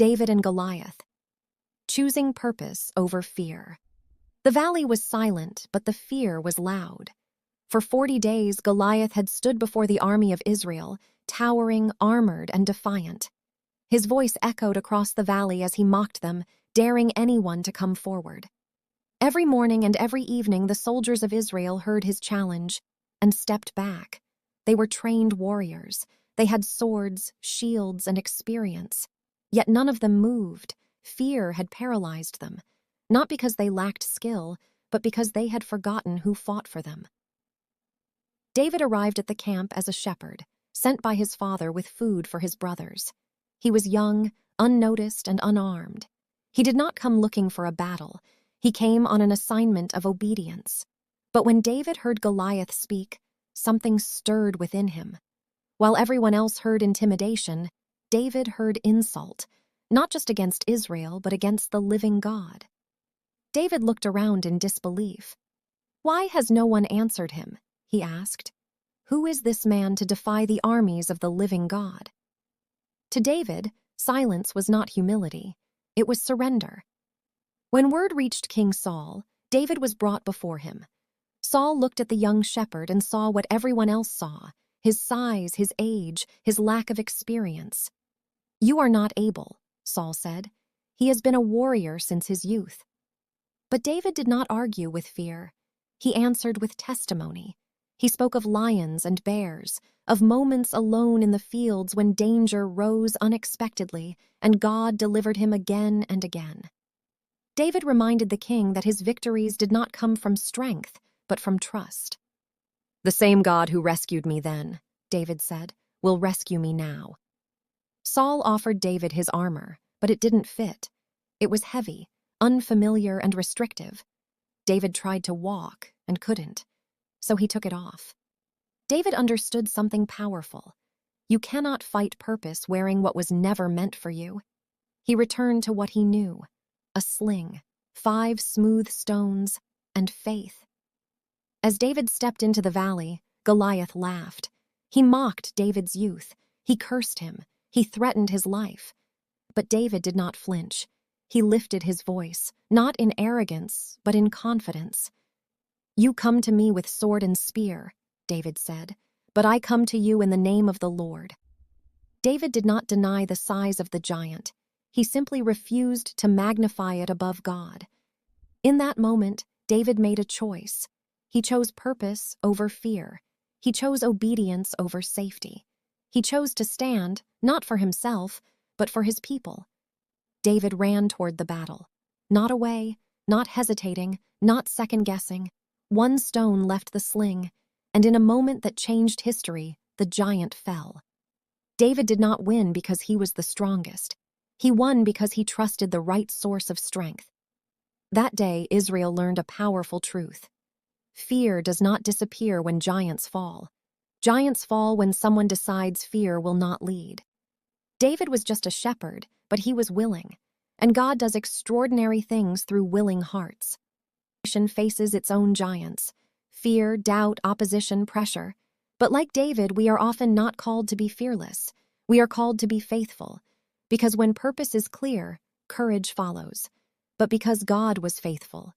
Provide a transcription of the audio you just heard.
David and Goliath. Choosing purpose over fear. The valley was silent, but the fear was loud. For 40 days, Goliath had stood before the army of Israel, towering, armored, and defiant. His voice echoed across the valley as he mocked them, daring anyone to come forward. Every morning and every evening, the soldiers of Israel heard his challenge and stepped back. They were trained warriors. They had swords, shields, and experience. Yet none of them moved. Fear had paralyzed them, not because they lacked skill, but because they had forgotten who fought for them. David arrived at the camp as a shepherd, sent by his father with food for his brothers. He was young, unnoticed, and unarmed. He did not come looking for a battle. He came on an assignment of obedience. But when David heard Goliath speak, something stirred within him. While everyone else heard intimidation, David heard insult, not just against Israel, but against the living God. David looked around in disbelief. "Why has no one answered him?" he asked. "Who is this man to defy the armies of the living God?" To David, silence was not humility. It was surrender. When word reached King Saul, David was brought before him. Saul looked at the young shepherd and saw what everyone else saw: his size, his age, his lack of experience. "You are not able," Saul said. "He has been a warrior since his youth." But David did not argue with fear. He answered with testimony. He spoke of lions and bears, of moments alone in the fields when danger rose unexpectedly and God delivered him again and again. David reminded the king that his victories did not come from strength, but from trust. "The same God who rescued me then," David said, "will rescue me now." Saul offered David his armor, but it didn't fit. It was heavy, unfamiliar, and restrictive. David tried to walk and couldn't, so he took it off. David understood something powerful. You cannot fight purpose wearing what was never meant for you. He returned to what he knew: a sling, 5 smooth stones, and faith. As David stepped into the valley, Goliath laughed. He mocked David's youth. He cursed him. He threatened his life. But David did not flinch. He lifted his voice, not in arrogance, but in confidence. "You come to me with sword and spear," David said, "but I come to you in the name of the Lord." David did not deny the size of the giant. He simply refused to magnify it above God. In that moment, David made a choice. He chose purpose over fear. He chose obedience over safety. He chose to stand, not for himself, but for his people. David ran toward the battle. Not away, not hesitating, not second-guessing. One stone left the sling, and in a moment that changed history, the giant fell. David did not win because he was the strongest. He won because he trusted the right source of strength. That day, Israel learned a powerful truth. Fear does not disappear when giants fall. Giants fall when someone decides fear will not lead. David was just a shepherd, but he was willing, and God does extraordinary things through willing hearts. Nation faces its own giants: fear, doubt, opposition, pressure. But like David, we are often not called to be fearless. We are called to be faithful, because when purpose is clear, courage follows. But because God was faithful,